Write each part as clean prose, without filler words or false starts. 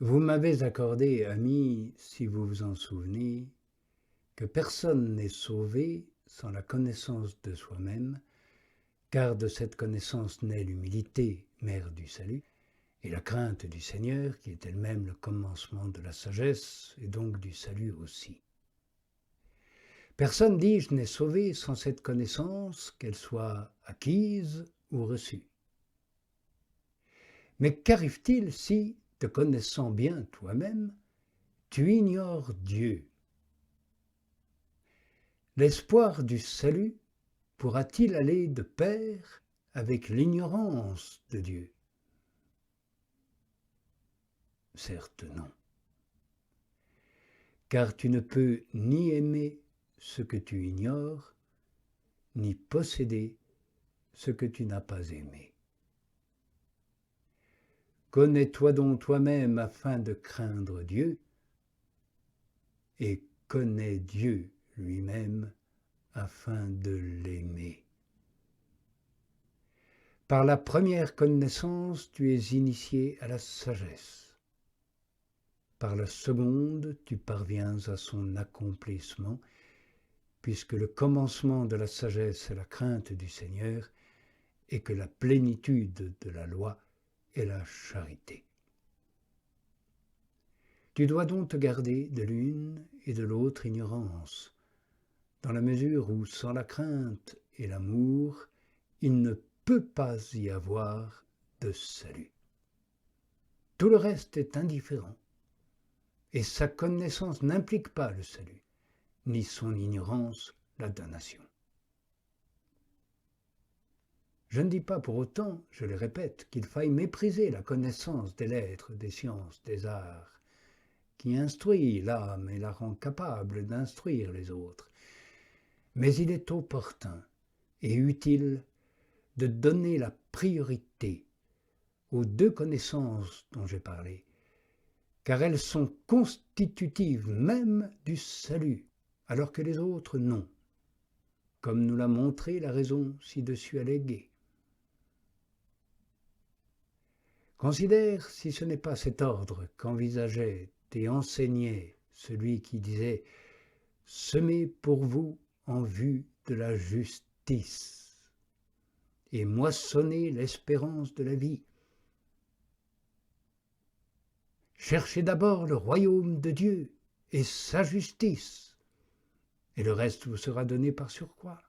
Vous m'avez accordé, ami, si vous vous en souvenez, que personne n'est sauvé sans la connaissance de soi-même, car de cette connaissance naît l'humilité, mère du salut, et la crainte du Seigneur, qui est elle-même le commencement de la sagesse, et donc du salut aussi. Personne, dis-je, n'est sauvé sans cette connaissance, qu'elle soit acquise ou reçue. Mais qu'arrive-t-il si, te connaissant bien toi-même, tu ignores Dieu? L'espoir du salut pourra-t-il aller de pair avec l'ignorance de Dieu? Certes non. Car tu ne peux ni aimer ce que tu ignores, ni posséder ce que tu n'as pas aimé. Connais-toi donc toi-même afin de craindre Dieu, et connais Dieu lui-même afin de l'aimer. Par la première connaissance, tu es initié à la sagesse. Par la seconde, tu parviens à son accomplissement, puisque le commencement de la sagesse est la crainte du Seigneur, et que la plénitude de la loi est la charité. Tu dois donc te garder de l'une et de l'autre ignorance, dans la mesure où, sans la crainte et l'amour, il ne peut pas y avoir de salut. Tout le reste est indifférent, et sa connaissance n'implique pas le salut, ni son ignorance la damnation. Je ne dis pas pour autant, je le répète, qu'il faille mépriser la connaissance des lettres, des sciences, des arts, qui instruit l'âme et la rend capable d'instruire les autres. Mais il est opportun et utile de donner la priorité aux deux connaissances dont j'ai parlé, car elles sont constitutives même du salut, alors que les autres non, comme nous l'a montré la raison ci-dessus alléguée. Considère si ce n'est pas cet ordre qu'envisageait et enseignait celui qui disait « Semez pour vous en vue de la justice et moissonnez l'espérance de la vie. Cherchez d'abord le royaume de Dieu et sa justice, et le reste vous sera donné par surcroît. »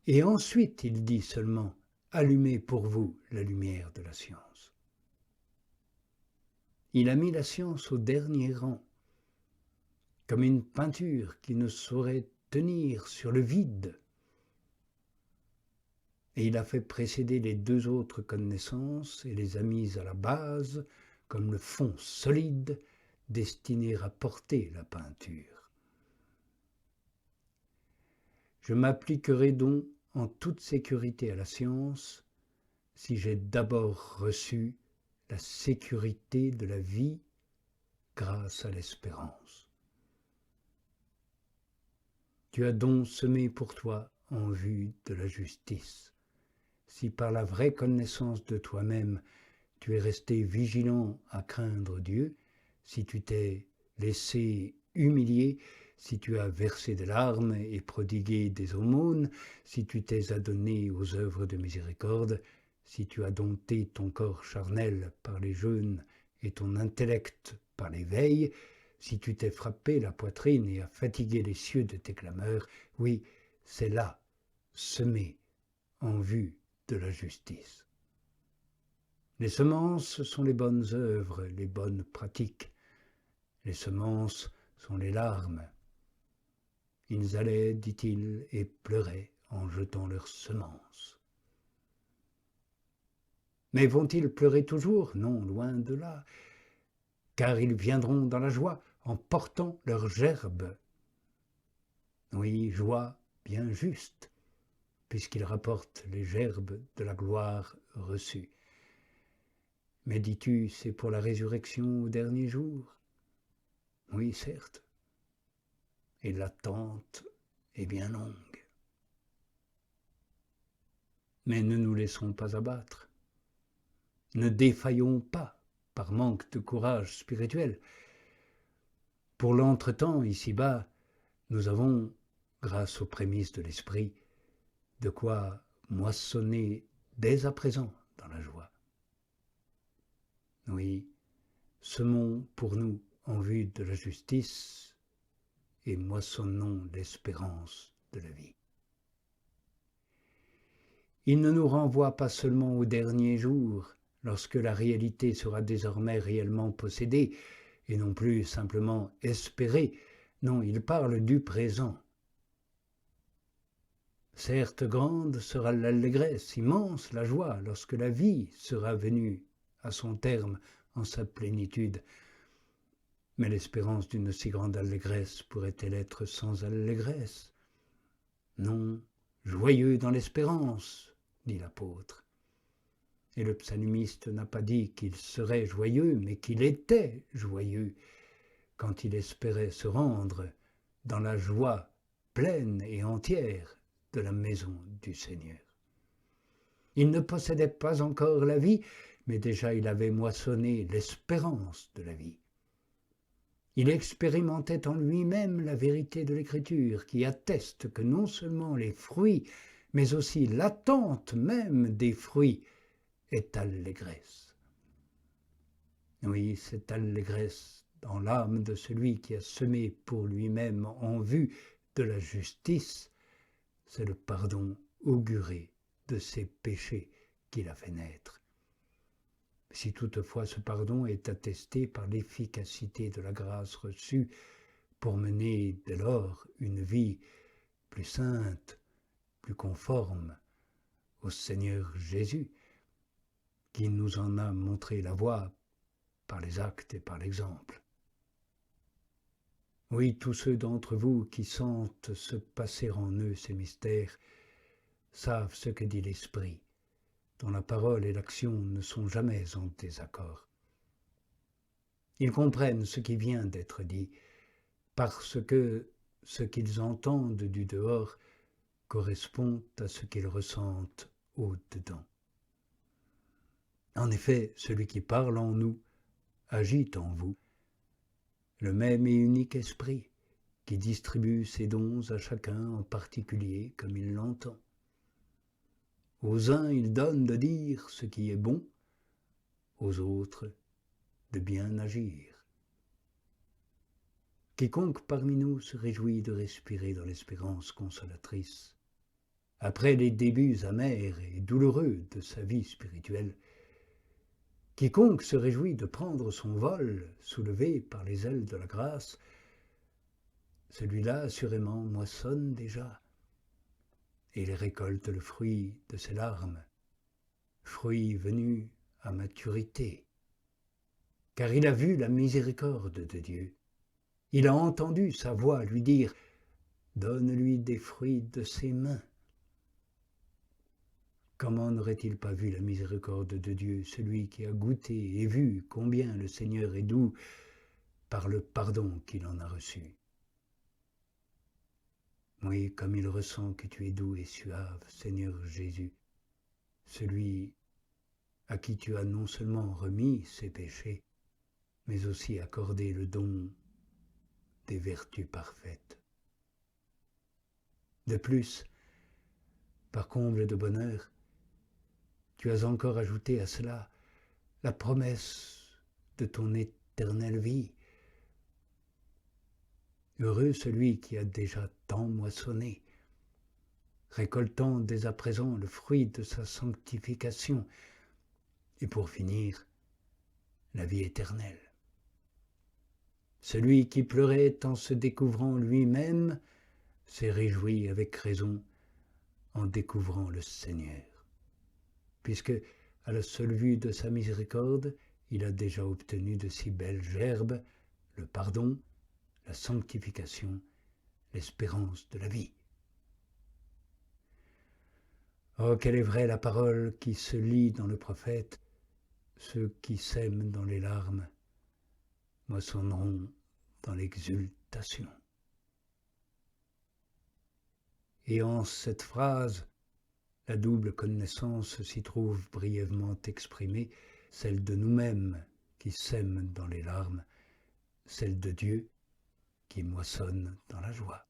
Et ensuite, il dit seulement « Allumez pour vous la lumière de la science ». Il a mis la science au dernier rang, comme une peinture qui ne saurait tenir sur le vide. Et il a fait précéder les deux autres connaissances et les a mises à la base comme le fond solide destiné à porter la peinture. Je m'appliquerai donc en toute sécurité à la science si j'ai d'abord reçu la sécurité de la vie grâce à l'espérance. Tu as donc semé pour toi en vue de la justice. Si par la vraie connaissance de toi-même, tu es resté vigilant à craindre Dieu, si tu t'es laissé humilier, si tu as versé des larmes et prodigué des aumônes, si tu t'es adonné aux œuvres de miséricorde, si tu as dompté ton corps charnel par les jeûnes et ton intellect par les veilles, si tu t'es frappé la poitrine et as fatigué les cieux de tes clameurs, oui, c'est là, semé en vue de la justice. Les semences sont les bonnes œuvres, les bonnes pratiques. Les semences sont les larmes. Ils allaient, dit-il, et pleuraient en jetant leurs semences. Mais vont-ils pleurer toujours? Non, loin de là, car ils viendront dans la joie en portant leurs gerbes. Oui, joie bien juste, puisqu'ils rapportent les gerbes de la gloire reçue. Mais dis-tu, c'est pour la résurrection au dernier jour? Oui, certes. Et l'attente est bien longue. Mais ne nous laissons pas abattre. Ne défaillons pas par manque de courage spirituel. Pour l'entretemps, ici-bas, nous avons, grâce aux prémices de l'esprit, de quoi moissonner dès à présent dans la joie. Oui, semons pour nous en vue de la justice et moissonnons l'espérance de la vie. Il ne nous renvoie pas seulement au dernier jour, lorsque la réalité sera désormais réellement possédée, et non plus simplement espérée. Non, il parle du présent. Certes, grande sera l'allégresse, immense la joie, lorsque la vie sera venue à son terme en sa plénitude. Mais l'espérance d'une si grande allégresse pourrait-elle être sans allégresse? Non, joyeux dans l'espérance, dit l'apôtre. Et le psalmiste n'a pas dit qu'il serait joyeux, mais qu'il était joyeux quand il espérait se rendre dans la joie pleine et entière de la maison du Seigneur. Il ne possédait pas encore la vie, mais déjà il avait moissonné l'espérance de la vie. Il expérimentait en lui-même la vérité de l'Écriture qui atteste que non seulement les fruits, mais aussi l'attente même des fruits est allégresse. Oui, cette allégresse dans l'âme de celui qui a semé pour lui-même en vue de la justice, c'est le pardon auguré de ses péchés qu'il a fait naître. Si toutefois ce pardon est attesté par l'efficacité de la grâce reçue pour mener dès lors une vie plus sainte, plus conforme au Seigneur Jésus, qui nous en a montré la voie par les actes et par l'exemple. Oui, tous ceux d'entre vous qui sentent se passer en eux ces mystères savent ce que dit l'Esprit, dont la parole et l'action ne sont jamais en désaccord. Ils comprennent ce qui vient d'être dit, parce que ce qu'ils entendent du dehors correspond à ce qu'ils ressentent au-dedans. En effet, celui qui parle en nous agit en vous, le même et unique esprit qui distribue ses dons à chacun en particulier comme il l'entend. Aux uns il donne de dire ce qui est bon, aux autres de bien agir. Quiconque parmi nous se réjouit de respirer dans l'espérance consolatrice, après les débuts amers et douloureux de sa vie spirituelle, quiconque se réjouit de prendre son vol soulevé par les ailes de la grâce, celui-là assurément moissonne déjà, et il récolte le fruit de ses larmes, fruit venu à maturité, car il a vu la miséricorde de Dieu. Il a entendu sa voix lui dire « Donne-lui des fruits de ses mains ». Comment n'aurait-il pas vu la miséricorde de Dieu, celui qui a goûté et vu combien le Seigneur est doux par le pardon qu'il en a reçu? Oui, comme il ressent que tu es doux et suave, Seigneur Jésus, celui à qui tu as non seulement remis ses péchés, mais aussi accordé le don des vertus parfaites. De plus, par comble de bonheur, tu as encore ajouté à cela la promesse de ton éternelle vie. Heureux celui qui a déjà tant moissonné, récoltant dès à présent le fruit de sa sanctification, et pour finir, la vie éternelle. Celui qui pleurait en se découvrant lui-même s'est réjoui avec raison en découvrant le Seigneur, puisque, à la seule vue de sa miséricorde, il a déjà obtenu de si belles gerbes le pardon, la sanctification, l'espérance de la vie. Oh, quelle est vraie la parole qui se lit dans le prophète, ceux qui sèment dans les larmes moissonneront dans l'exultation. Et en cette phrase, la double connaissance s'y trouve brièvement exprimée, celle de nous-mêmes qui sème dans les larmes, celle de Dieu qui moissonne dans la joie.